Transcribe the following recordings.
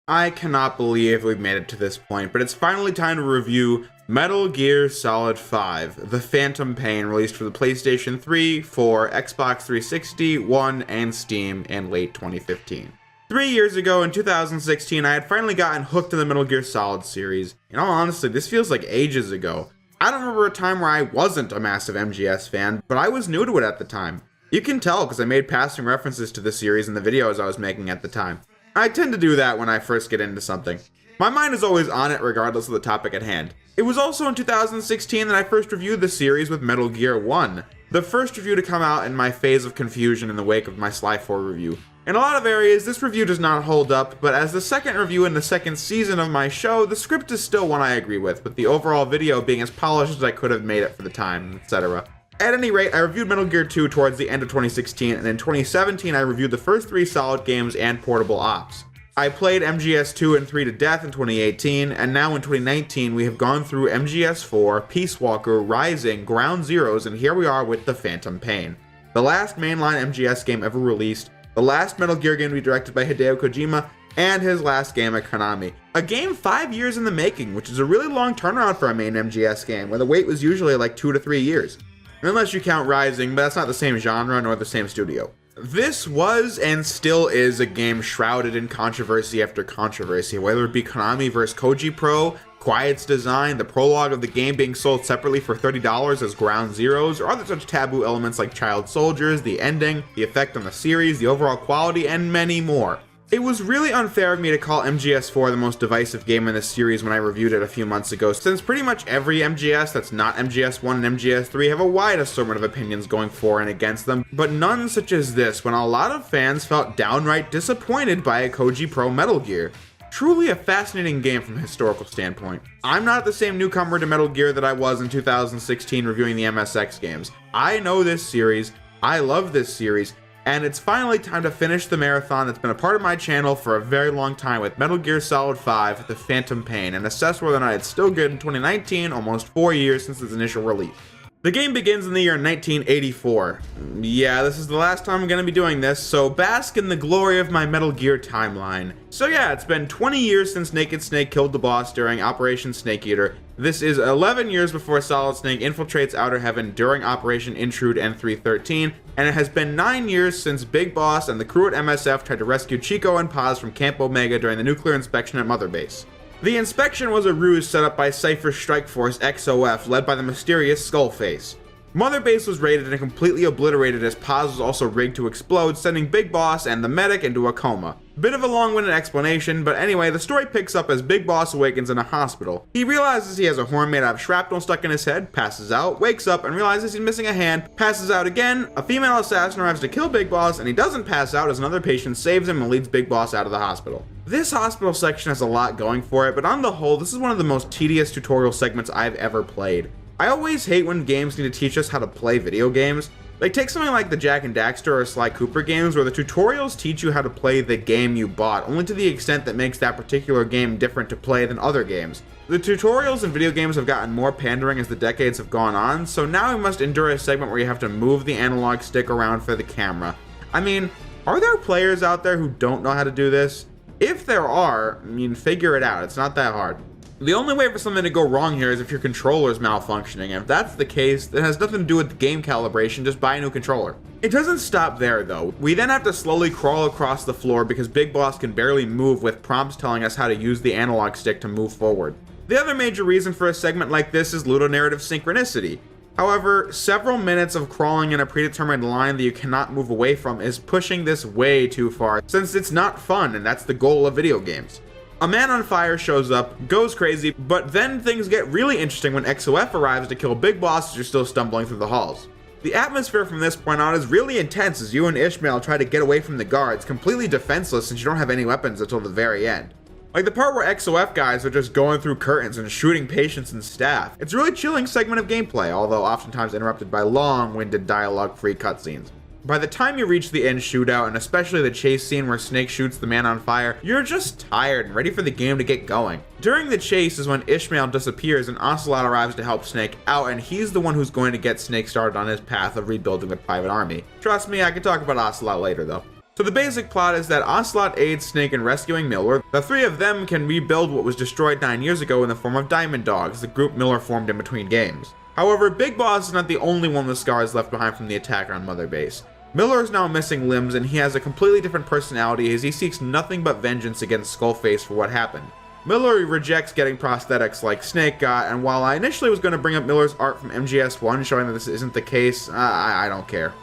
I cannot believe we've made it to this point, but it's finally time to review Metal Gear Solid 5, The Phantom Pain, released for the PlayStation 3, 4, Xbox 360, One, and Steam in late 2015. 3 years ago, in 2016, I had finally gotten hooked in the Metal Gear Solid series. In all honesty, this feels like ages ago. I don't remember a time where I wasn't a massive MGS fan, but I was new to it at the time. You can tell because I made passing references to the series in the videos I was making at the time. I tend to do that when I first get into something. My mind is always on it regardless of the topic at hand. It was also in 2016 that I first reviewed the series with Metal Gear 1, the first review to come out in my phase of confusion in the wake of my Sly 4 review. In a lot of areas, this review does not hold up, but as the second review in the second season of my show, the script is still one I agree with the overall video being as polished as I could have made it for the time, etc. At any rate, I reviewed Metal Gear 2 towards the end of 2016, and in 2017 I reviewed the first 3 Solid games and Portable Ops. I played MGS 2 and 3 to death in 2018, and now in 2019 we have gone through MGS 4, Peace Walker, Rising, Ground Zeroes, and here we are with The Phantom Pain. The last mainline MGS game ever released, the last Metal Gear game to be directed by Hideo Kojima, and his last game at Konami. A game 5 years in the making, which is a really long turnaround for a main MGS game, where the wait was usually like 2 to 3 years. Unless you count Rising, but that's not the same genre nor the same studio. This was and still is a game shrouded in controversy after controversy, whether it be Konami vs. Koji Pro, Quiet's design, the prologue of the game being sold separately for $30 as Ground Zeroes, or other such taboo elements like child soldiers, the ending, the effect on the series, the overall quality, and many more. It was really unfair of me to call MGS4 the most divisive game in this series when I reviewed it a few months ago, since pretty much every MGS that's not MGS1 and MGS3 have a wide assortment of opinions going for and against them, but none such as this when a lot of fans felt downright disappointed by a Koji Pro Metal Gear. Truly a fascinating game from a historical standpoint. I'm not the same newcomer to Metal Gear that I was in 2016 reviewing the MSX games. I know this series, I love this series, and it's finally time to finish the marathon that's been a part of my channel for a very long time with Metal Gear Solid 5, The Phantom Pain, and assess whether or not it's still good in 2019, almost 4 years since its initial release. The game begins in the year 1984. Yeah, this is the last time I'm going to be doing this, so bask in the glory of my Metal Gear timeline. So yeah, it's been 20 years since Naked Snake killed the boss during Operation Snake Eater. This is 11 years before Solid Snake infiltrates Outer Heaven during Operation Intrude N313, and it has been 9 years since Big Boss and the crew at MSF tried to rescue Chico and Paz from Camp Omega during the nuclear inspection at Mother Base. The inspection was a ruse set up by Cypher's Strike Force XOF, led by the mysterious Skullface. Mother Base was raided and completely obliterated as Paz was also rigged to explode, sending Big Boss and the medic into a coma. Bit of a long-winded explanation, but anyway, the story picks up as Big Boss awakens in a hospital. He realizes he has a horn made out of shrapnel stuck in his head, passes out, wakes up, and realizes he's missing a hand, passes out again, a female assassin arrives to kill Big Boss, and he doesn't pass out as another patient saves him and leads Big Boss out of the hospital. This hospital section has a lot going for it, but on the whole, this is one of the most tedious tutorial segments I've ever played. I always hate when games need to teach us how to play video games. Like, take something like the Jak and Daxter or Sly Cooper games where the tutorials teach you how to play the game you bought, only to the extent that makes that particular game different to play than other games. The tutorials in video games have gotten more pandering as the decades have gone on, so now we must endure a segment where you have to move the analog stick around for the camera. I mean, are there players out there who don't know how to do this? If there are, I mean, figure it out, it's not that hard. The only way for something to go wrong here is if your controller's malfunctioning, and if that's the case, it has nothing to do with the game calibration, just buy a new controller. It doesn't stop there though. We then have to slowly crawl across the floor because Big Boss can barely move with prompts telling us how to use the analog stick to move forward. The other major reason for a segment like this is ludonarrative synchronicity. However, several minutes of crawling in a predetermined line that you cannot move away from is pushing this way too far, since it's not fun and that's the goal of video games. A man on fire shows up, goes crazy, but then things get really interesting when XOF arrives to kill Big Boss as you're still stumbling through the halls. The atmosphere from this point on is really intense as you and Ishmael try to get away from the guards, completely defenseless since you don't have any weapons until the very end. Like the part where XOF guys are just going through curtains and shooting patients and staff. It's a really chilling segment of gameplay, although oftentimes interrupted by long-winded dialogue-free cutscenes. By the time you reach the end shootout, and especially the chase scene where Snake shoots the man on fire, you're just tired and ready for the game to get going. During the chase is when Ishmael disappears and Ocelot arrives to help Snake out, and he's the one who's going to get Snake started on his path of rebuilding the private army. Trust me, I can talk about Ocelot later though. So the basic plot is that Ocelot aids Snake in rescuing Miller. The three of them can rebuild what was destroyed 9 years ago in the form of Diamond Dogs, the group Miller formed in between games. However, Big Boss is not the only one with scars left behind from the attack on Mother Base. Miller is now missing limbs, and he has a completely different personality as he seeks nothing but vengeance against Skullface for what happened. Miller rejects getting prosthetics like Snake got, and while I initially was going to bring up Miller's art from MGS1 showing that this isn't the case, I don't care.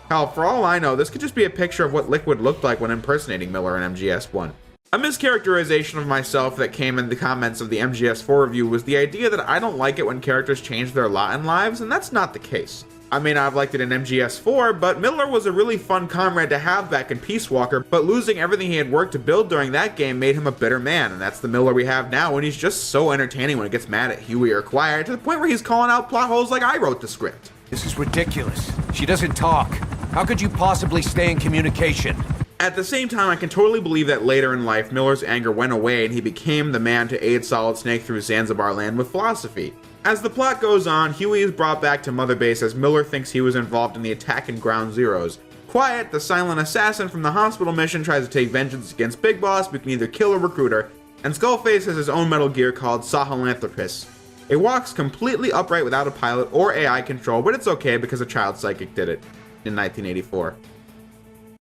Hell, for all I know, this could just be a picture of what Liquid looked like when impersonating Miller in MGS1. A mischaracterization of myself that came in the comments of the MGS4 review was the idea that I don't like it when characters change their lot in lives, and that's not the case. I mean, I've liked it in MGS4, but Miller was a really fun comrade to have back in Peace Walker, but losing everything he had worked to build during that game made him a bitter man, and that's the Miller we have now, and he's just so entertaining when he gets mad at Huey or Quiet, to the point where he's calling out plot holes like I wrote the script. This is ridiculous. She doesn't talk. How could you possibly stay in communication? At the same time, I can totally believe that later in life, Miller's anger went away and he became the man to aid Solid Snake through Zanzibar Land with philosophy. As the plot goes on, Huey is brought back to Mother Base as Miller thinks he was involved in the attack in Ground Zeroes. Quiet, the silent assassin from the hospital mission, tries to take vengeance against Big Boss, but can either kill or recruit her, and Skullface has his own Metal Gear called Sutherland. It walks completely upright without a pilot or AI control, but it's okay because a child psychic did it in 1984.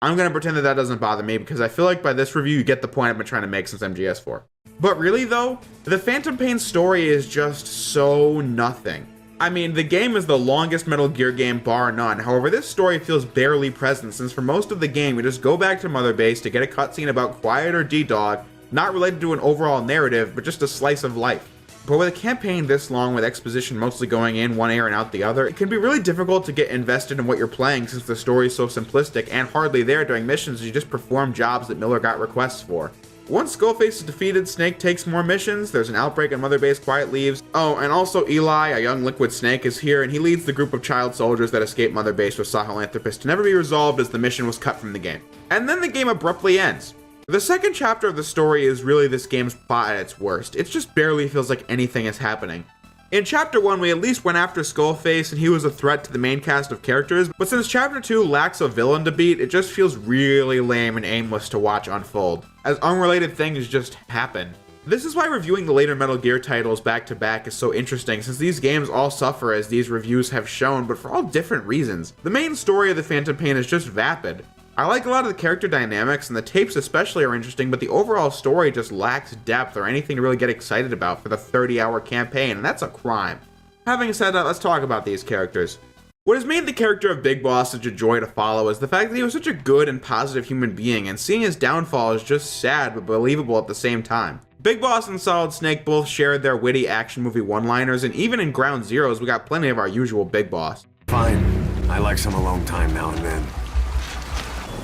I'm gonna pretend that doesn't bother me because I feel like by this review you get the point I've been trying to make since MGS4. But really though, the Phantom Pain story is just so nothing. I mean, the game is the longest Metal Gear game bar none, however this story feels barely present since for most of the game we just go back to Mother Base to get a cutscene about Quiet or D-Dog, not related to an overall narrative, but just a slice of life. But with a campaign this long with exposition mostly going in one ear and out the other, it can be really difficult to get invested in what you're playing since the story is so simplistic and hardly there during missions as you just perform jobs that Miller got requests for. Once Skullface is defeated, Snake takes more missions, there's an outbreak on Mother Base, Quiet leaves. Oh, and also Eli, a young Liquid Snake, is here and he leads the group of child soldiers that escape Mother Base with Sahelanthropus to never be resolved as the mission was cut from the game. And then the game abruptly ends. The second chapter of the story is really this game's plot at its worst. It just barely feels like anything is happening. In Chapter 1, we at least went after Skullface and he was a threat to the main cast of characters, but since Chapter 2 lacks a villain to beat, it just feels really lame and aimless to watch unfold, as unrelated things just happen. This is why reviewing the later Metal Gear titles back to back is so interesting, since these games all suffer as these reviews have shown, but for all different reasons. The main story of the Phantom Pain is just vapid. I like a lot of the character dynamics, and the tapes especially are interesting, but the overall story just lacks depth or anything to really get excited about for the 30-hour campaign, and that's a crime. Having said that, let's talk about these characters. What has made the character of Big Boss such a joy to follow is the fact that he was such a good and positive human being, and seeing his downfall is just sad but believable at the same time. Big Boss and Solid Snake both shared their witty action movie one-liners, and even in Ground Zeroes we got plenty of our usual Big Boss. Fine. I like some alone time now and then.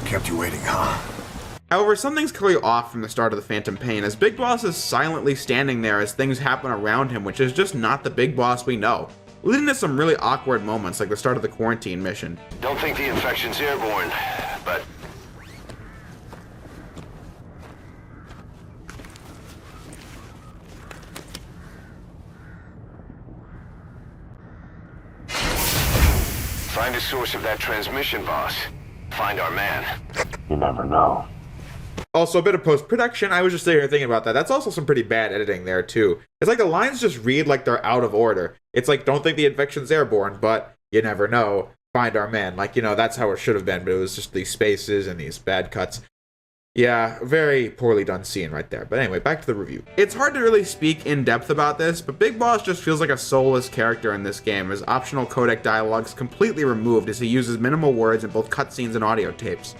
Kept you waiting, huh? However, something's clearly off from the start of the Phantom Pain, as Big Boss is silently standing there as things happen around him, which is just not the Big Boss we know, leading to some really awkward moments like the start of the quarantine mission. Don't think the infection's airborne, but... Find the source of that transmission, boss. Find our man. You never know. Also, a bit of post-production, I was just sitting here thinking about that. That's also some pretty bad editing there, too. It's like the lines just read like they're out of order. It's like, don't think the infection's airborne, but you never know. Find our man. Like, you know, that's how it should have been, but it was just these spaces and these bad cuts. Yeah, very poorly done scene right there. But anyway, back to the review. It's hard to really speak in depth about this, but Big Boss just feels like a soulless character in this game, as optional codec dialogues completely removed as he uses minimal words in both cutscenes and audio tapes.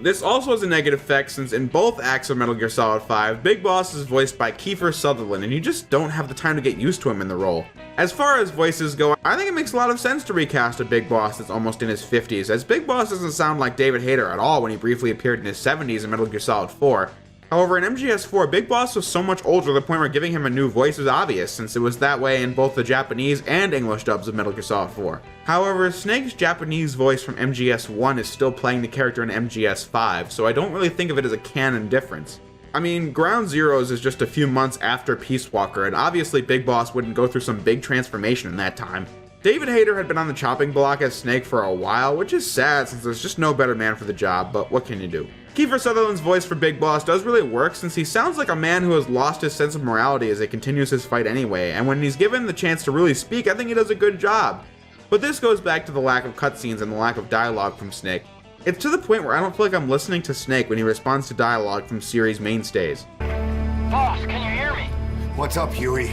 This also has a negative effect since in both acts of Metal Gear Solid 5, Big Boss is voiced by Kiefer Sutherland, and you just don't have the time to get used to him in the role. As far as voices go, I think it makes a lot of sense to recast a Big Boss that's almost in his 50s, as Big Boss doesn't sound like David Hayter at all when he briefly appeared in his 70s in Metal Gear Solid 4. However, in MGS4, Big Boss was so much older to the point where giving him a new voice was obvious, since it was that way in both the Japanese and English dubs of Metal Gear Solid 4. However, Snake's Japanese voice from MGS1 is still playing the character in MGS5, so I don't really think of it as a canon difference. I mean, Ground Zeroes is just a few months after Peace Walker, and obviously Big Boss wouldn't go through some big transformation in that time. David Hayter had been on the chopping block as Snake for a while, which is sad since there's just no better man for the job, but what can you do? Kiefer Sutherland's voice for Big Boss does really work, since he sounds like a man who has lost his sense of morality as he continues his fight anyway, and when he's given the chance to really speak, I think he does a good job. But this goes back to the lack of cutscenes and the lack of dialogue from Snake. It's to the point where I don't feel like I'm listening to Snake when he responds to dialogue from series mainstays. Boss, can you hear me? What's up, Huey?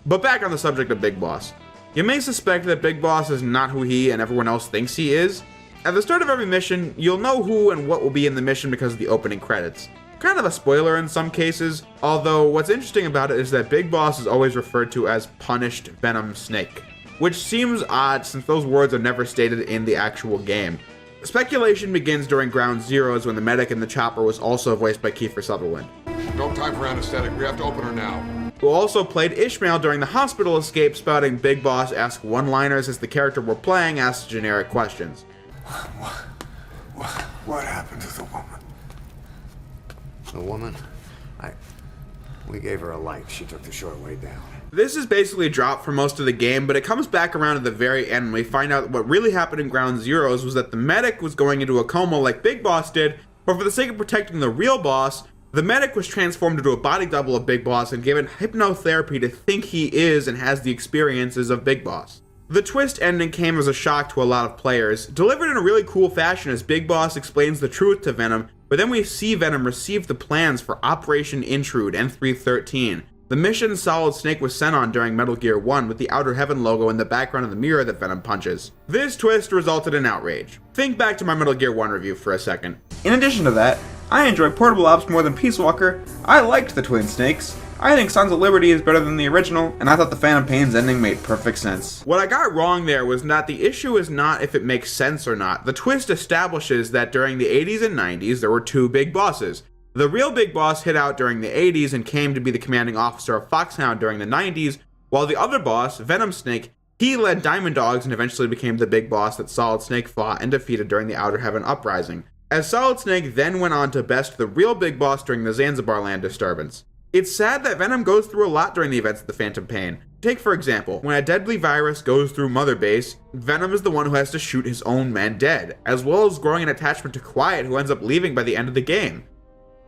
But back on the subject of Big Boss. You may suspect that Big Boss is not who he and everyone else thinks he is. At the start of every mission, you'll know who and what will be in the mission because of the opening credits. Kind of a spoiler in some cases, although what's interesting about it is that Big Boss is always referred to as Punished Venom Snake, which seems odd since those words are never stated in the actual game. Speculation begins during Ground Zeroes when the medic in the chopper was also voiced by Kiefer Sutherland, No time for anesthetic. We have to open her now. who also played Ishmael during the hospital escape, spouting Big Boss ask one-liners as the character we're playing asks generic questions. What happened to the woman? The woman? We gave her a light. She took the short way down. This is basically dropped for most of the game, but it comes back around at the very end when we find out what really happened in Ground Zeroes was that the medic was going into a coma like Big Boss did, but for the sake of protecting the real boss, the medic was transformed into a body double of Big Boss and given hypnotherapy to think he is and has the experiences of Big Boss. The twist ending came as a shock to a lot of players, delivered in a really cool fashion as Big Boss explains the truth to Venom, but then we see Venom receive the plans for Operation Intrude N313, the mission Solid Snake was sent on during Metal Gear 1 with the Outer Heaven logo in the background of the mirror that Venom punches. This twist resulted in outrage. Think back to my Metal Gear 1 review for a second. In addition to that, I enjoy Portable Ops more than Peace Walker, I liked the Twin Snakes, I think Sons of Liberty is better than the original, and I thought the Phantom Pain's ending made perfect sense. What I got wrong there was that the issue is not if it makes sense or not. The twist establishes that during the 80s and 90s there were two big bosses. The real Big Boss hit out during the 80s and came to be the commanding officer of Foxhound during the 90s, while the other boss, Venom Snake, he led Diamond Dogs and eventually became the big boss that Solid Snake fought and defeated during the Outer Heaven Uprising, as Solid Snake then went on to best the real Big Boss during the Zanzibar Land disturbance. It's sad that Venom goes through a lot during the events of the Phantom Pain. Take for example, when a deadly virus goes through Mother Base, Venom is the one who has to shoot his own men dead, as well as growing an attachment to Quiet, who ends up leaving by the end of the game.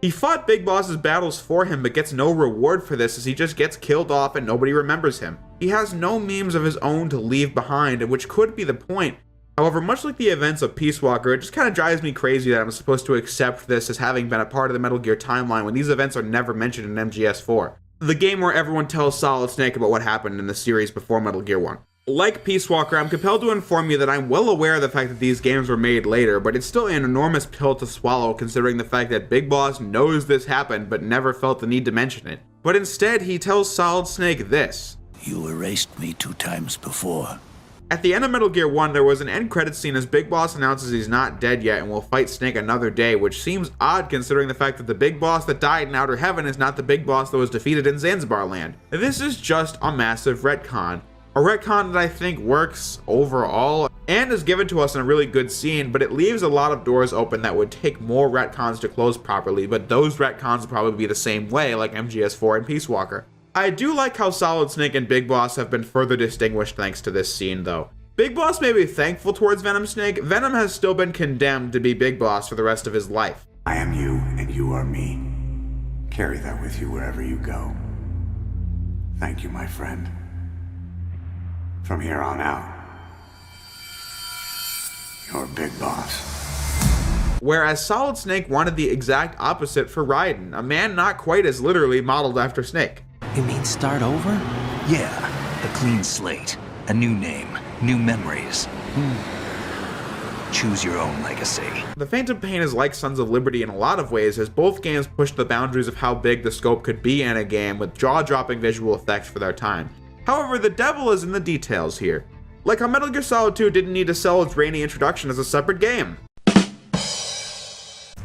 He fought Big Boss's battles for him but gets no reward for this as he just gets killed off and nobody remembers him. He has no memes of his own to leave behind, which could be the point. However, much like the events of Peace Walker, it just kind of drives me crazy that I'm supposed to accept this as having been a part of the Metal Gear timeline when these events are never mentioned in MGS4, the game where everyone tells Solid Snake about what happened in the series before Metal Gear 1. Like Peace Walker, I'm compelled to inform you that I'm well aware of the fact that these games were made later, but it's still an enormous pill to swallow considering the fact that Big Boss knows this happened but never felt the need to mention it. But instead, he tells Solid Snake this. You erased me 2 times before. At the end of Metal Gear 1, there was an end credit scene as Big Boss announces he's not dead yet and will fight Snake another day, which seems odd considering the fact that the Big Boss that died in Outer Heaven is not the Big Boss that was defeated in Zanzibar Land. This is just a massive retcon. A retcon that I think works overall and is given to us in a really good scene, but it leaves a lot of doors open that would take more retcons to close properly, but those retcons will probably be the same way like MGS4 and Peace Walker. I do like how Solid Snake and Big Boss have been further distinguished thanks to this scene though. Big Boss may be thankful towards Venom Snake, Venom has still been condemned to be Big Boss for the rest of his life. I am you, and you are me. Carry that with you wherever you go. Thank you, my friend. From here on out, you're Big Boss. Whereas Solid Snake wanted the exact opposite for Raiden, a man not quite as literally modeled after Snake. You mean start over? Yeah, a clean slate, a new name, new memories. Choose your own legacy. The Phantom Pain is like Sons of Liberty in a lot of ways, as both games pushed the boundaries of how big the scope could be in a game with jaw-dropping visual effects for their time. However, the devil is in the details here. Like how Metal Gear Solid 2 didn't need to sell its rainy introduction as a separate game.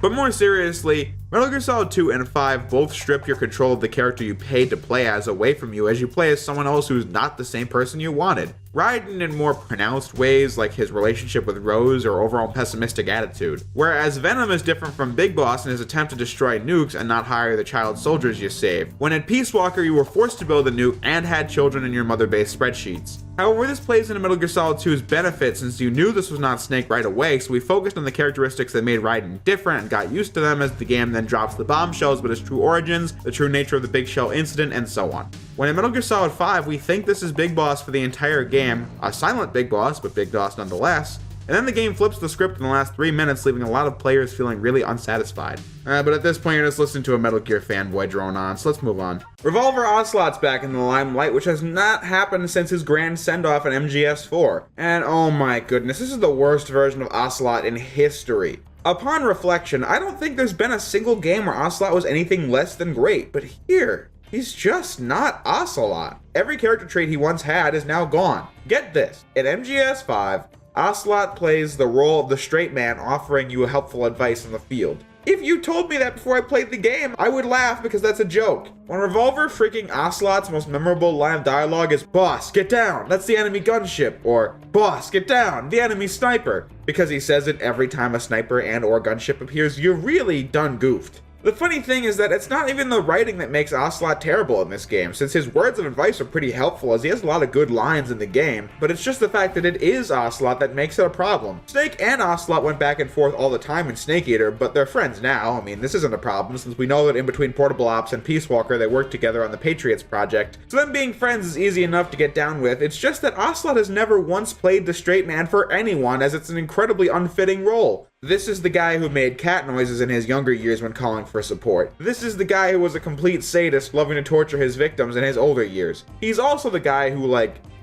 But more seriously, Metal Gear Solid 2 and 5 both strip your control of the character you paid to play as away from you as you play as someone else who's not the same person you wanted. Raiden in more pronounced ways like his relationship with Rose or overall pessimistic attitude. Whereas Venom is different from Big Boss in his attempt to destroy nukes and not hire the child soldiers you saved. When in Peace Walker you were forced to build a nuke and had children in your Mother Base spreadsheets. However, this plays into Metal Gear Solid 2's benefit since you knew this was not Snake right away, so we focused on the characteristics that made Raiden different and got used to them as the game then drops the bombshells about his true origins, the true nature of the Big Shell incident, and so on. When in Metal Gear Solid 5, we think this is Big Boss for the entire game, a silent Big Boss, but Big Boss nonetheless, and then the game flips the script in the last 3 minutes, leaving a lot of players feeling really unsatisfied. But at this point, you're just listening to a Metal Gear fanboy drone on, so let's move on. Revolver Ocelot's back in the limelight, which has not happened since his grand send-off in MGS4. And oh my goodness, this is the worst version of Ocelot in history. Upon reflection, I don't think there's been a single game where Ocelot was anything less than great, but here, he's just not Ocelot. Every character trait he once had is now gone. Get this, in MGS5, Ocelot plays the role of the straight man offering you helpful advice in the field. If you told me that before I played the game, I would laugh because that's a joke. When Revolver freaking Ocelot's most memorable line of dialogue is, "Boss, get down, that's the enemy gunship," or "Boss, get down, the enemy sniper," because he says it every time a sniper and or gunship appears, you're really done goofed. The funny thing is that it's not even the writing that makes Ocelot terrible in this game, since his words of advice are pretty helpful as he has a lot of good lines in the game, but it's just the fact that it is Ocelot that makes it a problem. Snake and Ocelot went back and forth all the time in Snake Eater, but they're friends now. I mean, this isn't a problem since we know that in between Portable Ops and Peace Walker they worked together on the Patriots project, so them being friends is easy enough to get down with. It's just that Ocelot has never once played the straight man for anyone, as it's an incredibly unfitting role. This is the guy who made cat noises in his younger years when calling for support. This is the guy who was a complete sadist loving to torture his victims in his older years. He's also the guy who,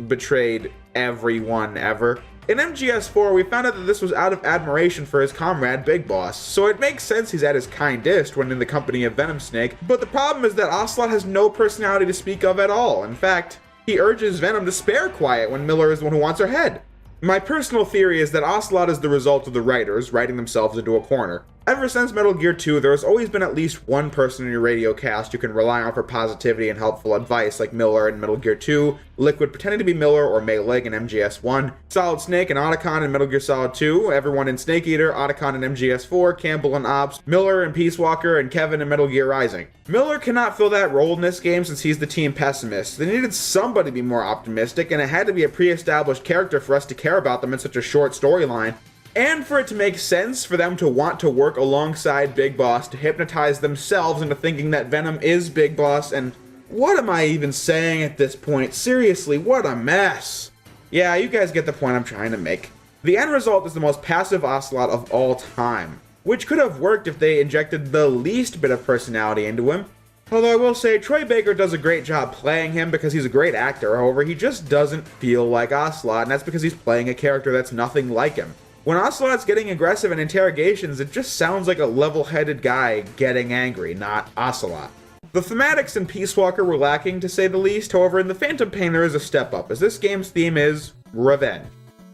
betrayed everyone ever. In MGS4, we found out that this was out of admiration for his comrade Big Boss, so it makes sense he's at his kindest when in the company of Venom Snake, but the problem is that Ocelot has no personality to speak of at all. In fact, he urges Venom to spare Quiet when Miller is the one who wants her head. My personal theory is that Ocelot is the result of the writers writing themselves into a corner. Ever since Metal Gear 2, there has always been at least one person in your radio cast you can rely on for positivity and helpful advice, like Miller in Metal Gear 2, Liquid pretending to be Miller or Mei Lig in MGS1, Solid Snake and Otacon in Metal Gear Solid 2, everyone in Snake Eater, Otacon in MGS4, Campbell in Ops, Miller in Peace Walker, and Kevin in Metal Gear Rising. Miller cannot fill that role in this game since he's the team pessimist. They needed somebody to be more optimistic, and it had to be a pre-established character for us to care about them in such a short storyline. And for it to make sense for them to want to work alongside Big Boss to hypnotize themselves into thinking that Venom is Big Boss, and what am I even saying at this point? Seriously, what a mess. Yeah, you guys get the point I'm trying to make. The end result is the most passive Ocelot of all time, which could have worked if they injected the least bit of personality into him. Although I will say, Troy Baker does a great job playing him because he's a great actor, however, he just doesn't feel like Ocelot, and that's because he's playing a character that's nothing like him. When Ocelot's getting aggressive in interrogations, it just sounds like a level-headed guy getting angry, not Ocelot. The thematics in Peace Walker were lacking, to say the least. However, in the Phantom Pain there is a step up, as this game's theme is revenge.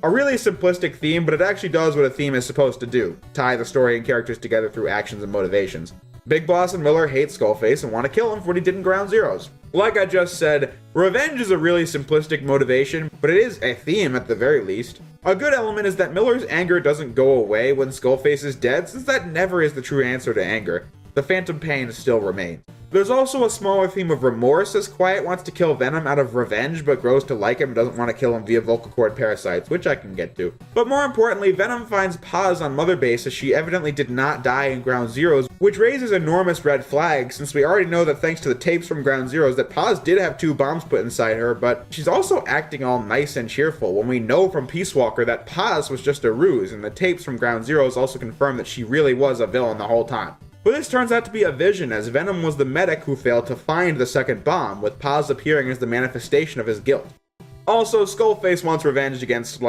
A really simplistic theme, but it actually does what a theme is supposed to do, tie the story and characters together through actions and motivations. Big Boss and Miller hate Skullface and want to kill him for what he did in Ground Zeroes. Like I just said, revenge is a really simplistic motivation, but it is a theme at the very least. A good element is that Miller's anger doesn't go away when Skullface is dead, since that never is the true answer to anger. The Phantom Pain still remains. There's also a smaller theme of remorse, as Quiet wants to kill Venom out of revenge, but grows to like him and doesn't want to kill him via vocal cord parasites, which I can get to. But more importantly, Venom finds Paz on Mother Base as she evidently did not die in Ground Zeroes, which raises enormous red flags, since we already know that thanks to the tapes from Ground Zeroes that Paz did have 2 bombs put inside her, but she's also acting all nice and cheerful when we know from Peace Walker that Paz was just a ruse, and the tapes from Ground Zeroes also confirm that she really was a villain the whole time. But this turns out to be a vision, as Venom was the medic who failed to find the second bomb, with Paz appearing as the manifestation of his guilt. Also, Skullface wants revenge against,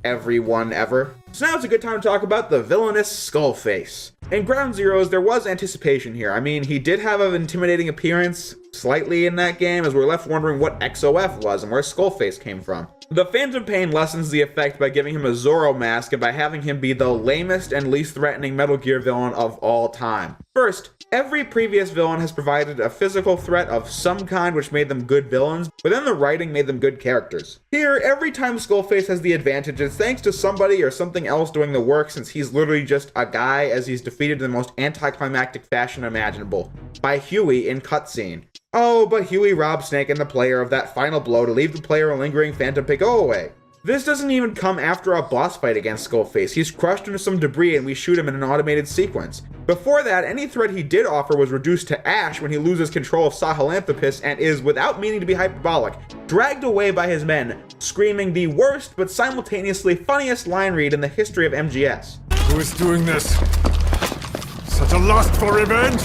everyone ever. So now it's a good time to talk about the villainous Skullface. In Ground Zeroes, there was anticipation here. I mean, he did have an intimidating appearance, slightly in that game, as we're left wondering what XOF was and where Skullface came from. The Phantom Pain lessens the effect by giving him a Zorro mask and by having him be the lamest and least threatening Metal Gear villain of all time. First, every previous villain has provided a physical threat of some kind which made them good villains, but then the writing made them good characters. Here, every time Skullface has the advantage, it's thanks to somebody or something else doing the work, since he's literally just a guy as he's defeated in the most anticlimactic fashion imaginable, by Huey in cutscene. Oh, but Huey robs Snake and the player of that final blow to leave the player a lingering phantom pain. Go away. This doesn't even come after a boss fight against Skullface. He's crushed into some debris and we shoot him in an automated sequence. Before that, any threat he did offer was reduced to ash when he loses control of Sahelanthropus and is, without meaning to be hyperbolic, dragged away by his men, screaming the worst but simultaneously funniest line read in the history of MGS. Who is doing this? Such a lust for revenge?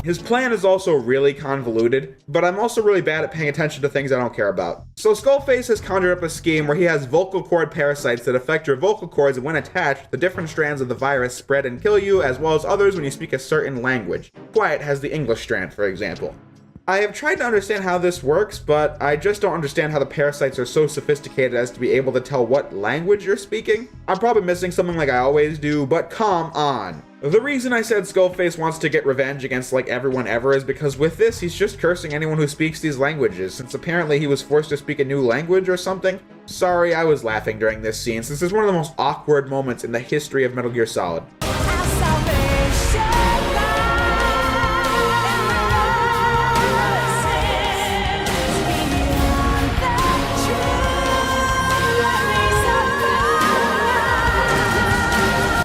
His plan is also really convoluted, but I'm also really bad at paying attention to things I don't care about. So Skullface has conjured up a scheme where he has vocal cord parasites that affect your vocal cords, and when attached, the different strands of the virus spread and kill you, as well as others when you speak a certain language. Quiet has the English strand, for example. I have tried to understand how this works, but I just don't understand how the parasites are so sophisticated as to be able to tell what language you're speaking. I'm probably missing something like I always do, but come on. The reason I said Skullface wants to get revenge against like everyone ever is because with this, he's just cursing anyone who speaks these languages, since apparently he was forced to speak a new language or something. Sorry, I was laughing during this scene, since it's one of the most awkward moments in the history of Metal Gear Solid.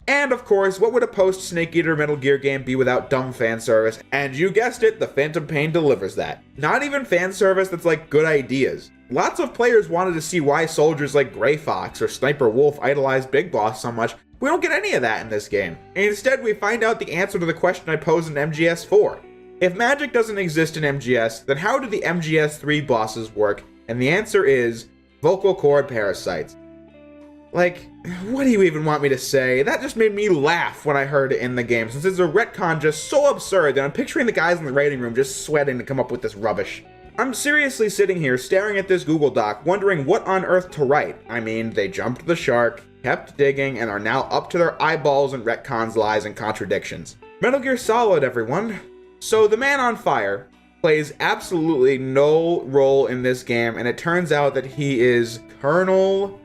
And of course, what would a post-Snake Eater Metal Gear game be without dumb fan service? And you guessed it, the Phantom Pain delivers that. Not even fan service that's like good ideas. Lots of players wanted to see why soldiers like Gray Fox or Sniper Wolf idolized Big Boss so much. We don't get any of that in this game. And instead, we find out the answer to the question I posed in MGS4. If magic doesn't exist in MGS, then how do the MGS3 bosses work? And the answer is vocal cord parasites. Like, what do you even want me to say? That just made me laugh when I heard it in the game, since it's a retcon just so absurd that I'm picturing the guys in the writing room just sweating to come up with this rubbish. I'm seriously sitting here staring at this Google Doc, wondering what on earth to write. I mean, they jumped the shark, kept digging, and are now up to their eyeballs in retcons, lies, and contradictions. Metal Gear Solid, everyone. So, the man on fire plays absolutely no role in this game, and it turns out that he is Colonel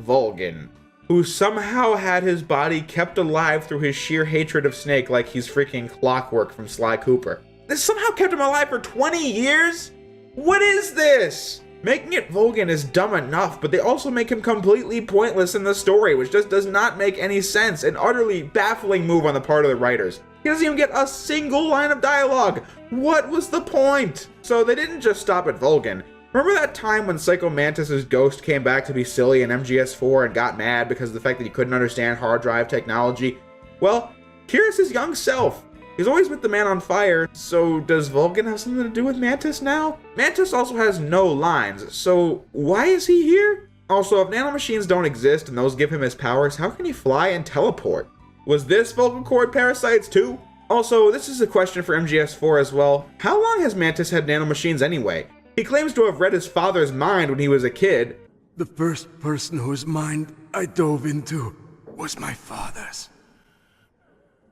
Volgin, who somehow had his body kept alive through his sheer hatred of Snake like he's freaking Clockwork from Sly Cooper. This somehow kept him alive for 20 years? What is this? Making it Volgin is dumb enough, but they also make him completely pointless in the story, which just does not make any sense. An utterly baffling move on the part of the writers. He doesn't even get a single line of dialogue. What was the point? So they didn't just stop at Volgin. Remember that time when Psycho Mantis's ghost came back to be silly in MGS4 and got mad because of the fact that he couldn't understand hard drive technology? Well, here's his young self. He's always with the man on fire, so does Volgin have something to do with Mantis now? Mantis also has no lines, so why is he here? Also, if nanomachines don't exist and those give him his powers, how can he fly and teleport? Was this vocal cord parasites too? Also, this is a question for MGS4 as well. How long has Mantis had nanomachines anyway? He claims to have read his father's mind when he was a kid. The first person whose mind I dove into was my father's.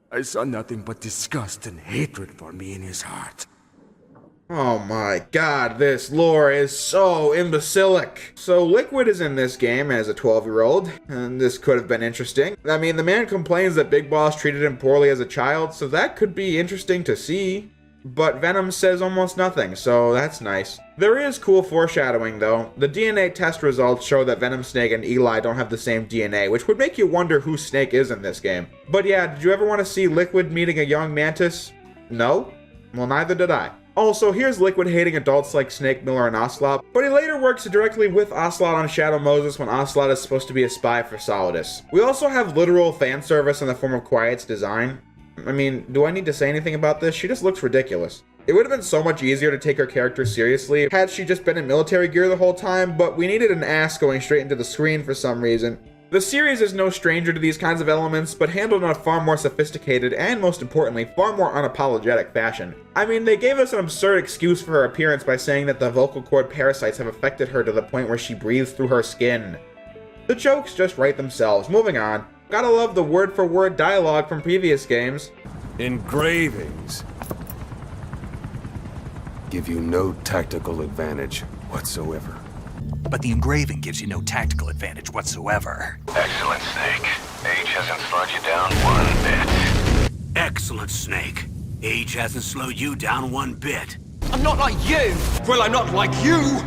I saw nothing but disgust and hatred for me in his heart. Oh my god, this lore is so imbecilic. So Liquid is in this game as a 12-year-old, and this could have been interesting. I mean, the man complains that Big Boss treated him poorly as a child, so that could be interesting to see. But Venom says almost nothing, so that's nice. There is cool foreshadowing though. The DNA test results show that Venom, Snake, and Eli don't have the same DNA, which would make you wonder who Snake is in this game. But yeah, did you ever want to see Liquid meeting a young Mantis? No? Well, neither did I. Also, here's Liquid hating adults like Snake, Miller, and Ocelot, but he later works directly with Ocelot on Shadow Moses when Ocelot is supposed to be a spy for Solidus. We also have literal fan service in the form of Quiet's design. I mean, do I need to say anything about this? She just looks ridiculous. It would have been so much easier to take her character seriously had she just been in military gear the whole time, but we needed an ass going straight into the screen for some reason. The series is no stranger to these kinds of elements, but handled in a far more sophisticated and, most importantly, far more unapologetic fashion. I mean, they gave us an absurd excuse for her appearance by saying that the vocal cord parasites have affected her to the point where she breathes through her skin. The jokes just write themselves. Moving on. Gotta love the word-for-word dialogue from previous games. Engravings give you no tactical advantage whatsoever. But the engraving gives you no tactical advantage whatsoever. Excellent, Snake. Age hasn't slowed you down one bit. Excellent, Snake. Age hasn't slowed you down one bit. I'm not like you! Well, I'm not like you!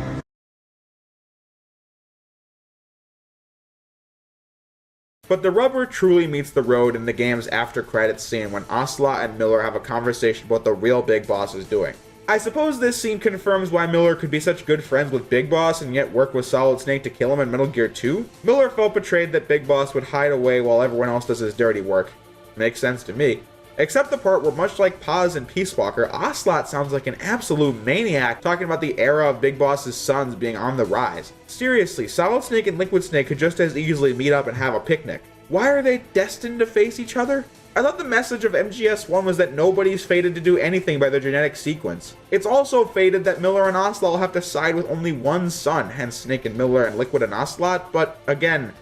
But the rubber truly meets the road in the game's after credits scene when Ocelot and Miller have a conversation about what the real Big Boss is doing. I suppose this scene confirms why Miller could be such good friends with Big Boss and yet work with Solid Snake to kill him in Metal Gear 2. Miller felt betrayed that Big Boss would hide away while everyone else does his dirty work. Makes sense to me. Except the part where, much like Paz and Peace Walker, Ocelot sounds like an absolute maniac talking about the era of Big Boss's sons being on the rise. Seriously, Solid Snake and Liquid Snake could just as easily meet up and have a picnic. Why are they destined to face each other? I thought the message of MGS1 was that nobody's fated to do anything by their genetic sequence. It's also fated that Miller and Ocelot will have to side with only one son, hence Snake and Miller and Liquid and Ocelot, but again,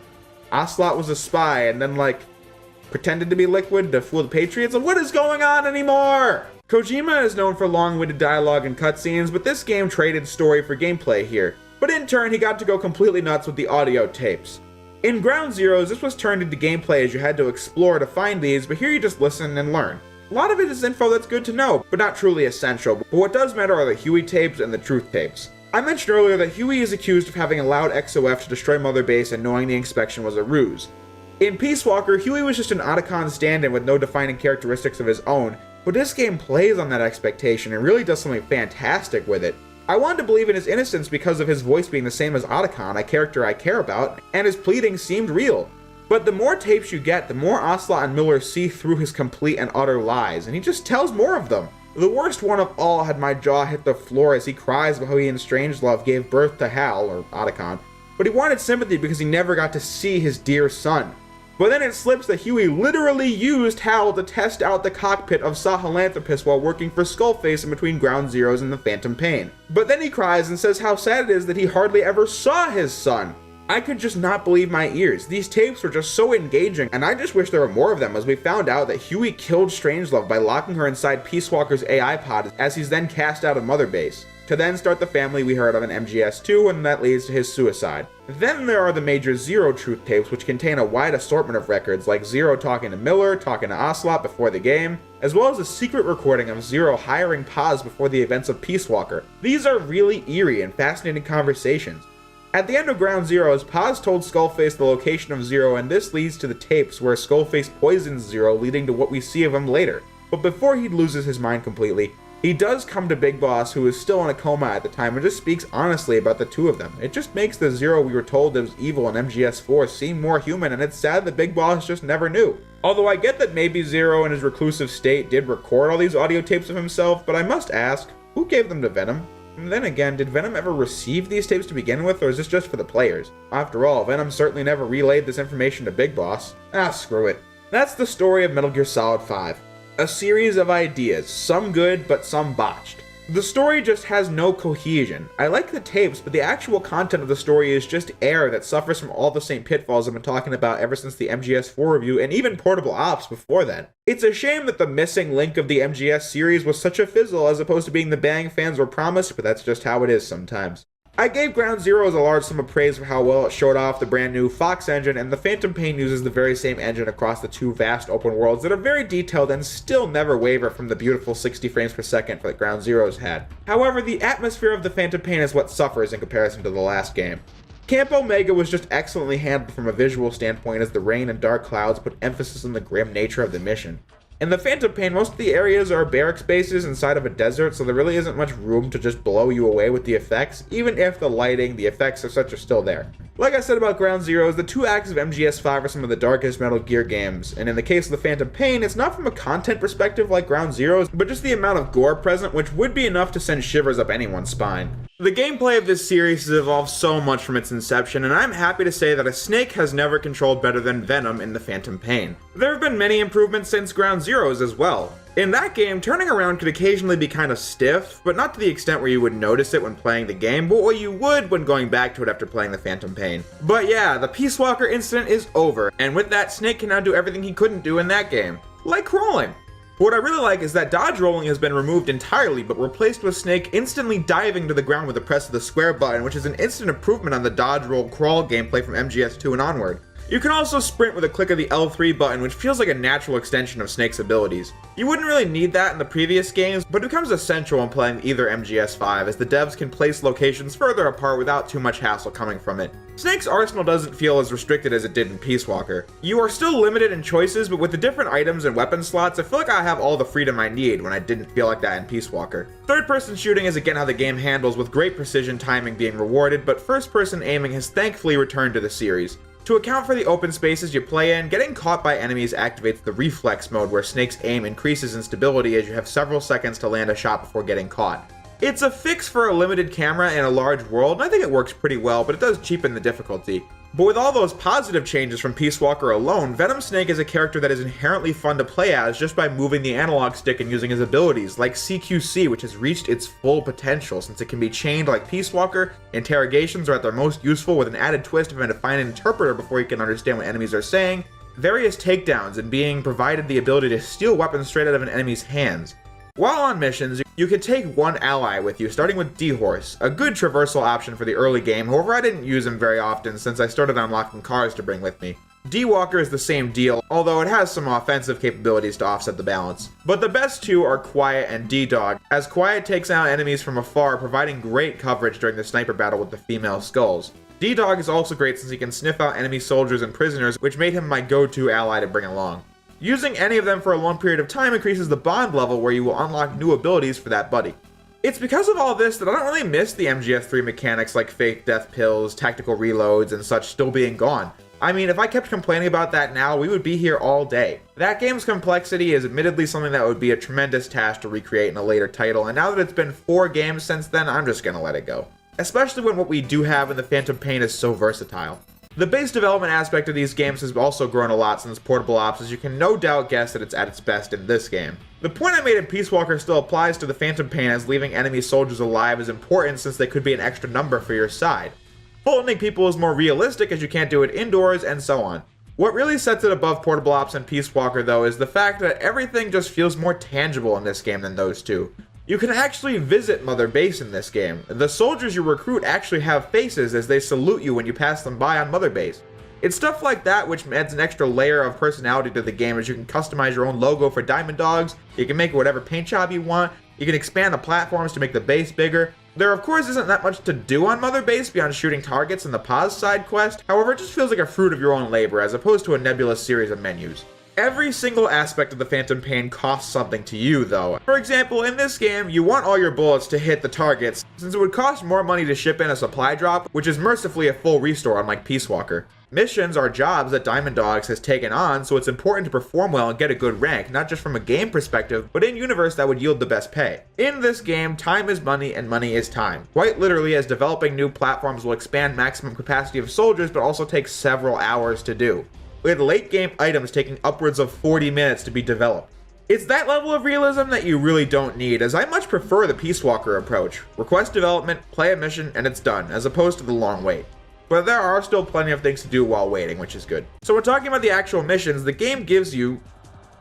Ocelot was a spy and then pretended to be Liquid to fool the Patriots. What is going on anymore? Kojima is known for long-winded dialogue and cutscenes, but this game traded story for gameplay here. But in turn, he got to go completely nuts with the audio tapes. In Ground Zeroes, this was turned into gameplay as you had to explore to find these, but here you just listen and learn. A lot of it is info that's good to know, but not truly essential. But what does matter are the Huey tapes and the Truth tapes. I mentioned earlier that Huey is accused of having allowed XOF to destroy Mother Base and knowing the inspection was a ruse. In Peace Walker, Huey was just an Otacon stand-in with no defining characteristics of his own, but this game plays on that expectation and really does something fantastic with it. I wanted to believe in his innocence because of his voice being the same as Otacon, a character I care about, and his pleading seemed real. But the more tapes you get, the more Ocelot and Miller see through his complete and utter lies, and he just tells more of them. The worst one of all had my jaw hit the floor as he cries about how he and Strangelove gave birth to Hal, or Otacon, but he wanted sympathy because he never got to see his dear son. But then it slips that Huey literally used Hal to test out the cockpit of Sahelanthropus while working for Skullface in between Ground Zeroes and the Phantom Pain. But then he cries and says how sad it is that he hardly ever saw his son. I could just not believe my ears. These tapes were just so engaging, and I just wish there were more of them as we found out that Huey killed Strangelove by locking her inside Peace Walker's AI pod as he's then cast out of Mother Base, to then start the family we heard of in MGS2, and that leads to his suicide. Then there are the major Zero Truth tapes, which contain a wide assortment of records, like Zero talking to Miller, talking to Ocelot before the game, as well as a secret recording of Zero hiring Paz before the events of Peace Walker. These are really eerie and fascinating conversations. At the end of Ground Zeroes, Paz told Skullface the location of Zero, and this leads to the tapes where Skullface poisons Zero, leading to what we see of him later. But before he loses his mind completely, he does come to Big Boss, who is still in a coma at the time, and just speaks honestly about the two of them. It just makes the Zero we were told that was evil in MGS4 seem more human, and it's sad that Big Boss just never knew. Although I get that maybe Zero in his reclusive state did record all these audio tapes of himself, but I must ask, who gave them to Venom? And then again, did Venom ever receive these tapes to begin with, or is this just for the players? After all, Venom certainly never relayed this information to Big Boss. Screw it. That's the story of Metal Gear Solid 5. A series of ideas, some good, but some botched. The story just has no cohesion. I like the tapes, but the actual content of the story is just air that suffers from all the same pitfalls I've been talking about ever since the MGS4 review, and even Portable Ops before then. It's a shame that the missing link of the MGS series was such a fizzle as opposed to being the bang fans were promised, but that's just how it is sometimes. I gave Ground Zeroes a large sum of praise for how well it showed off the brand new Fox engine, and the Phantom Pain uses the very same engine across the two vast open worlds that are very detailed and still never waver from the beautiful 60 frames per second that Ground Zeroes had. However, the atmosphere of the Phantom Pain is what suffers in comparison to the last game. Camp Omega was just excellently handled from a visual standpoint as the rain and dark clouds put emphasis on the grim nature of the mission. In the Phantom Pain, most of the areas are barracks bases inside of a desert, so there really isn't much room to just blow you away with the effects, even if the lighting, the effects, and such are still there. Like I said about Ground Zeroes, the two acts of MGS5 are some of the darkest Metal Gear games, and in the case of the Phantom Pain, it's not from a content perspective like Ground Zeroes, but just the amount of gore present, which would be enough to send shivers up anyone's spine. The gameplay of this series has evolved so much from its inception, and I'm happy to say that a snake has never controlled better than Venom in the Phantom Pain. There have been many improvements since Ground Zeroes as well. In that game, turning around could occasionally be kind of stiff, but not to the extent where you would notice it when playing the game, but what you would when going back to it after playing the Phantom Pain. But yeah, the Peace Walker incident is over, and with that, Snake can now do everything he couldn't do in that game, like crawling. What I really like is that dodge rolling has been removed entirely, but replaced with Snake instantly diving to the ground with the press of the square button, which is an instant improvement on the dodge roll crawl gameplay from MGS2 and onward. You can also sprint with a click of the L3 button, which feels like a natural extension of Snake's abilities. You wouldn't really need that in the previous games, but it becomes essential when playing either MGS5, as the devs can place locations further apart without too much hassle coming from it. Snake's arsenal doesn't feel as restricted as it did in Peace Walker. You are still limited in choices, but with the different items and weapon slots, I feel like I have all the freedom I need when I didn't feel like that in Peace Walker. Third-person shooting is again how the game handles, with great precision timing being rewarded, but first-person aiming has thankfully returned to the series. To account for the open spaces you play in, getting caught by enemies activates the reflex mode, where Snake's aim increases in stability as you have several seconds to land a shot before getting caught. It's a fix for a limited camera in a large world, and I think it works pretty well, but it does cheapen the difficulty. But with all those positive changes from Peace Walker alone, Venom Snake is a character that is inherently fun to play as just by moving the analog stick and using his abilities, like CQC, which has reached its full potential since it can be chained like Peace Walker. Interrogations are at their most useful, with an added twist of having to find an interpreter before you can understand what enemies are saying, various takedowns, and being provided the ability to steal weapons straight out of an enemy's hands. While on missions, you can take one ally with you, starting with D-Horse, a good traversal option for the early game, however I didn't use him very often since I started unlocking cars to bring with me. D-Walker is the same deal, although it has some offensive capabilities to offset the balance. But the best two are Quiet and D-Dog, as Quiet takes out enemies from afar, providing great coverage during the sniper battle with the female skulls. D-Dog is also great since he can sniff out enemy soldiers and prisoners, which made him my go-to ally to bring along. Using any of them for a long period of time increases the bond level where you will unlock new abilities for that buddy. It's because of all this that I don't really miss the MGS3 mechanics like fake death pills, tactical reloads, and such still being gone. I mean, if I kept complaining about that now, we would be here all day. That game's complexity is admittedly something that would be a tremendous task to recreate in a later title, and now that it's been 4 games since then, I'm just gonna let it go. Especially when what we do have in the Phantom Pain is so versatile. The base development aspect of these games has also grown a lot since Portable Ops, as you can no doubt guess that it's at its best in this game. The point I made in Peace Walker still applies to the Phantom Pain, as leaving enemy soldiers alive is important since they could be an extra number for your side. Bulleting people is more realistic as you can't do it indoors, and so on. What really sets it above Portable Ops and Peace Walker though is the fact that everything just feels more tangible in this game than those two. You can actually visit Mother Base in this game. The soldiers you recruit actually have faces as they salute you when you pass them by on Mother Base. It's stuff like that which adds an extra layer of personality to the game, as you can customize your own logo for Diamond Dogs, you can make it whatever paint job you want, you can expand the platforms to make the base bigger. There of course isn't that much to do on Mother Base beyond shooting targets in the pause side quest, however it just feels like a fruit of your own labor as opposed to a nebulous series of menus. Every single aspect of the Phantom Pain costs something to you though. For example, in this game, you want all your bullets to hit the targets, since it would cost more money to ship in a supply drop, which is mercifully a full restore unlike Peace Walker. Missions are jobs that Diamond Dogs has taken on, so it's important to perform well and get a good rank, not just from a game perspective, but in universe that would yield the best pay. In this game, time is money and money is time. Quite literally, as developing new platforms will expand maximum capacity of soldiers, but also take several hours to do, with late game items taking upwards of 40 minutes to be developed. It's that level of realism that you really don't need, as I much prefer the Peace Walker approach. Request development, play a mission, and it's done, as opposed to the long wait. But there are still plenty of things to do while waiting, which is good. So when talking about the actual missions, the game gives you,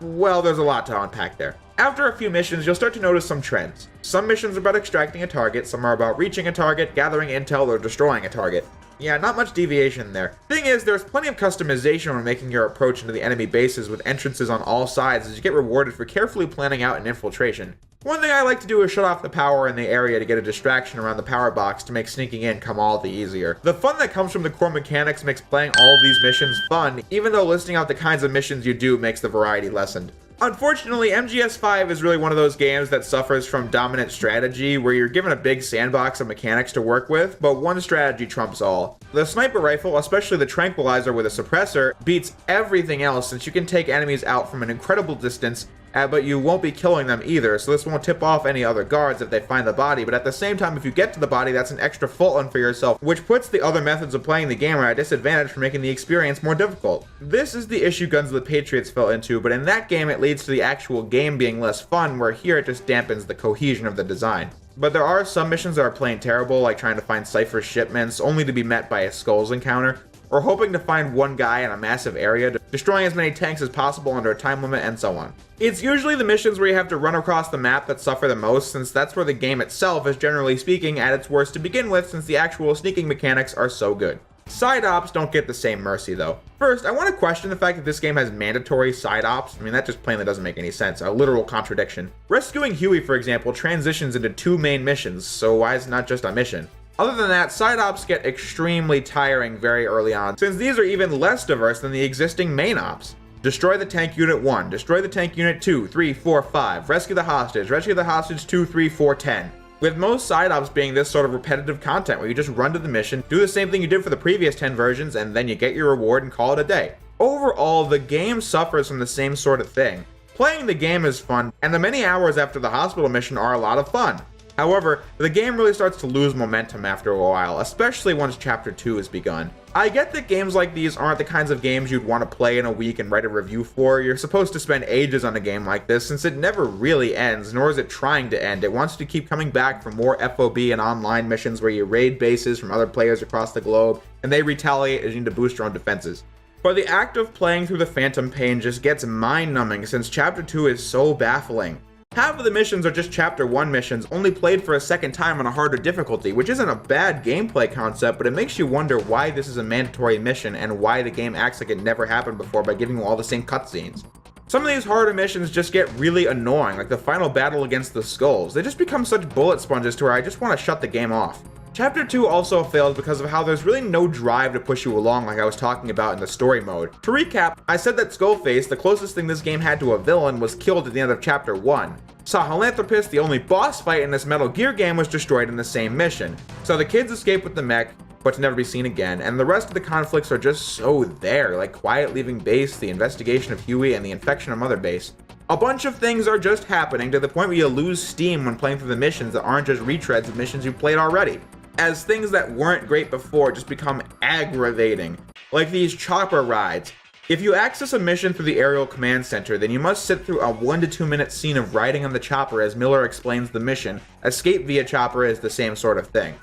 well, there's a lot to unpack there. After a few missions, you'll start to notice some trends. Some missions are about extracting a target, some are about reaching a target, gathering intel, or destroying a target. Yeah, not much deviation there. Thing is, there's plenty of customization when making your approach into the enemy bases, with entrances on all sides as you get rewarded for carefully planning out an infiltration. One thing I like to do is shut off the power in the area to get a distraction around the power box to make sneaking in come all the easier. The fun that comes from the core mechanics makes playing all of these missions fun, even though listing out the kinds of missions you do makes the variety lessened. Unfortunately, MGS5 is really one of those games that suffers from dominant strategy, where you're given a big sandbox of mechanics to work with, but one strategy trumps all. The sniper rifle, especially the tranquilizer with a suppressor, beats everything else since you can take enemies out from an incredible distance, but you won't be killing them either, so this won't tip off any other guards if they find the body, but at the same time, if you get to the body, that's an extra fault line for yourself, which puts the other methods of playing the game at a disadvantage for making the experience more difficult. This is the issue Guns of the Patriots fell into, but in that game it leads to the actual game being less fun, where here it just dampens the cohesion of the design. But there are some missions that are plain terrible, like trying to find Cypher's shipments, only to be met by a Skulls encounter, or hoping to find one guy in a massive area, destroying as many tanks as possible under a time limit, and so on. It's usually the missions where you have to run across the map that suffer the most, since that's where the game itself is generally speaking at its worst to begin with, since the actual sneaking mechanics are so good. Side ops don't get the same mercy though. First, I want to question the fact that this game has mandatory side ops. I mean, that just plainly doesn't make any sense, a literal contradiction. Rescuing Huey, for example, transitions into 2 main missions, so why is it not just a mission? Other than that, side ops get extremely tiring very early on, since these are even less diverse than the existing main ops. Destroy the tank unit 1, destroy the tank unit 2, 3, 4, 5, rescue the hostage 2, 3, 4, 10. With most side ops being this sort of repetitive content where you just run to the mission, do the same thing you did for the previous 10 versions, and then you get your reward and call it a day. Overall, the game suffers from the same sort of thing. Playing the game is fun, and the many hours after the hospital mission are a lot of fun. However, the game really starts to lose momentum after a while, especially once Chapter 2 is begun. I get that games like these aren't the kinds of games you'd want to play in a week and write a review for. You're supposed to spend ages on a game like this, since it never really ends, nor is it trying to end. It wants to keep coming back for more FOB and online missions where you raid bases from other players across the globe, and they retaliate as you need to boost your own defenses. But the act of playing through the Phantom Pain just gets mind-numbing, since Chapter 2 is so baffling. Half of the missions are just Chapter 1 missions, only played for a second time on a harder difficulty, which isn't a bad gameplay concept, but it makes you wonder why this is a mandatory mission and why the game acts like it never happened before by giving you all the same cutscenes. Some of these harder missions just get really annoying, like the final battle against the Skulls. They just become such bullet sponges to where I just want to shut the game off. Chapter 2 also fails because of how there's really no drive to push you along like I was talking about in the story mode. To recap, I said that Skullface, the closest thing this game had to a villain, was killed at the end of Chapter 1. Sahelanthropus, the only boss fight in this Metal Gear game, was destroyed in the same mission. So the kids escape with the mech, but to never be seen again, and the rest of the conflicts are just so there, like Quiet leaving base, the investigation of Huey, and the infection of Mother Base. A bunch of things are just happening to the point where you lose steam when playing through the missions that aren't just retreads of missions you've played already, as things that weren't great before just become aggravating, like these chopper rides. If you access a mission through the aerial command center, then you must sit through a 1 to 2 minute scene of riding on the chopper as Miller explains the mission. Escape via chopper is the same sort of thing.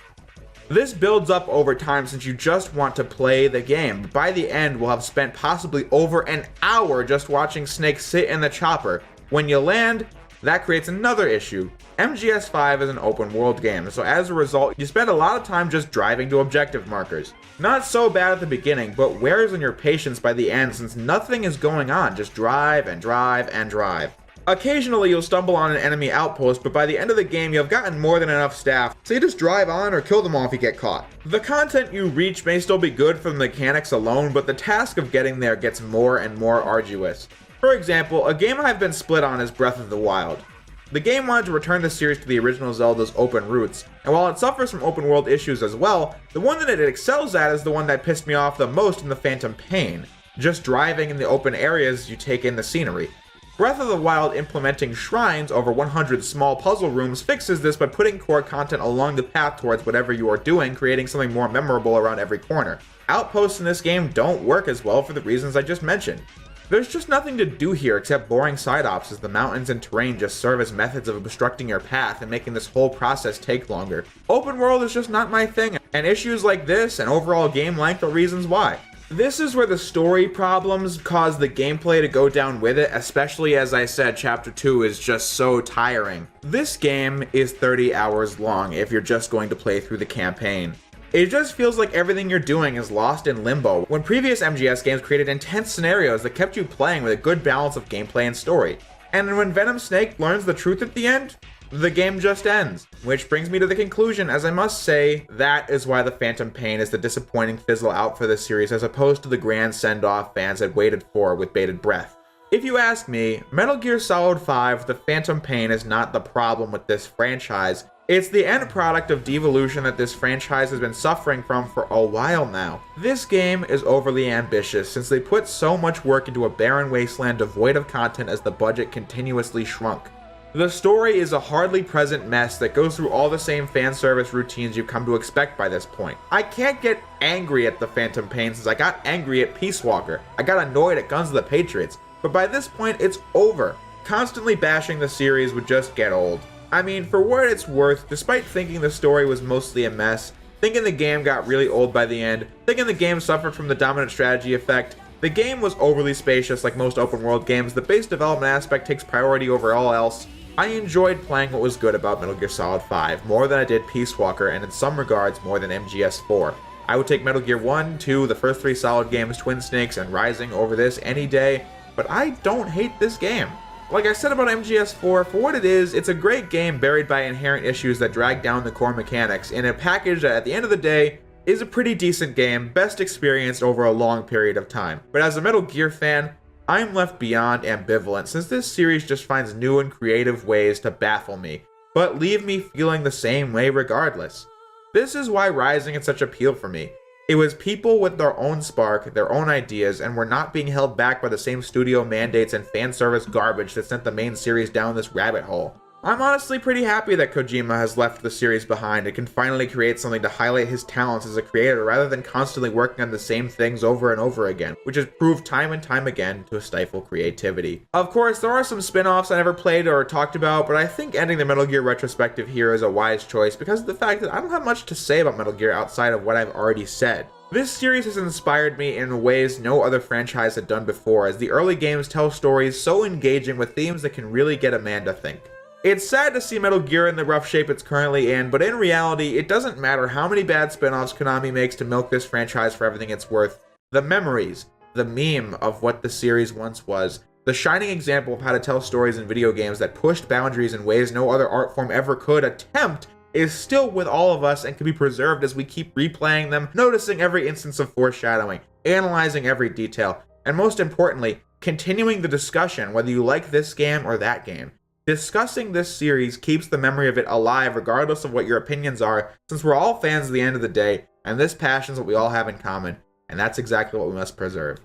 This builds up over time since you just want to play the game. By the end, we'll have spent possibly over an hour just watching Snake sit in the chopper. When you land, that creates another issue. MGS5 is an open world game, so as a result, you spend a lot of time just driving to objective markers. Not so bad at the beginning, but wears on your patience by the end since nothing is going on, just drive and drive and drive. Occasionally you'll stumble on an enemy outpost, but by the end of the game you've gotten more than enough staff, so you just drive on or kill them all if you get caught. The content you reach may still be good from the mechanics alone, but the task of getting there gets more and more arduous. For example, a game I've been split on is Breath of the Wild. The game wanted to return the series to the original Zelda's open roots, and while it suffers from open world issues as well, the one that it excels at is the one that pissed me off the most in the Phantom Pain. Just driving in the open areas, you take in the scenery. Breath of the Wild implementing shrines over 100 small puzzle rooms fixes this by putting core content along the path towards whatever you are doing, creating something more memorable around every corner. Outposts in this game don't work as well for the reasons I just mentioned. There's just nothing to do here except boring side ops, as the mountains and terrain just serve as methods of obstructing your path and making this whole process take longer. Open world is just not my thing, and issues like this and overall game length are reasons why. This is where the story problems cause the gameplay to go down with it, especially as I said, Chapter 2 is just so tiring. This game is 30 hours long if you're just going to play through the campaign. It just feels like everything you're doing is lost in limbo, when previous MGS games created intense scenarios that kept you playing with a good balance of gameplay and story. And when Venom Snake learns the truth at the end, the game just ends. Which brings me to the conclusion, as I must say, that is why the Phantom Pain is the disappointing fizzle out for this series as opposed to the grand send-off fans had waited for with bated breath. If you ask me, Metal Gear Solid 5 The Phantom Pain is not the problem with this franchise. It's the end product of devolution that this franchise has been suffering from for a while now. This game is overly ambitious since they put so much work into a barren wasteland devoid of content as the budget continuously shrunk. The story is a hardly present mess that goes through all the same fan service routines you've come to expect by this point. I can't get angry at the Phantom Pain since I got angry at Peace Walker. I got annoyed at Guns of the Patriots, but by this point it's over. Constantly bashing the series would just get old. I mean, for what it's worth, despite thinking the story was mostly a mess, thinking the game got really old by the end, thinking the game suffered from the dominant strategy effect, the game was overly spacious like most open world games, the base development aspect takes priority over all else, I enjoyed playing what was good about Metal Gear Solid 5 more than I did Peace Walker, and in some regards more than MGS4. I would take Metal Gear 1, 2, the first 3 Solid games, Twin Snakes, and Rising over this any day, but I don't hate this game. Like I said about MGS4, for what it is, it's a great game buried by inherent issues that drag down the core mechanics, in a package that at the end of the day is a pretty decent game, best experienced over a long period of time. But as a Metal Gear fan, I'm left beyond ambivalent since this series just finds new and creative ways to baffle me, but leave me feeling the same way regardless. This is why Rising had such appeal for me. It was people with their own spark, their own ideas, and were not being held back by the same studio mandates and fan service garbage that sent the main series down this rabbit hole. I'm honestly pretty happy that Kojima has left the series behind and can finally create something to highlight his talents as a creator rather than constantly working on the same things over and over again, which has proved time and time again to stifle creativity. Of course, there are some spin-offs I never played or talked about, but I think ending the Metal Gear retrospective here is a wise choice because of the fact that I don't have much to say about Metal Gear outside of what I've already said. This series has inspired me in ways no other franchise had done before, as the early games tell stories so engaging with themes that can really get a man to think. It's sad to see Metal Gear in the rough shape it's currently in, but in reality, it doesn't matter how many bad spin-offs Konami makes to milk this franchise for everything it's worth. The memories, the meme of what the series once was, the shining example of how to tell stories in video games that pushed boundaries in ways no other art form ever could attempt, is still with all of us and can be preserved as we keep replaying them, noticing every instance of foreshadowing, analyzing every detail, and most importantly, continuing the discussion whether you like this game or that game. Discussing this series keeps the memory of it alive regardless of what your opinions are, since we're all fans at the end of the day, and this passion is what we all have in common, and that's exactly what we must preserve.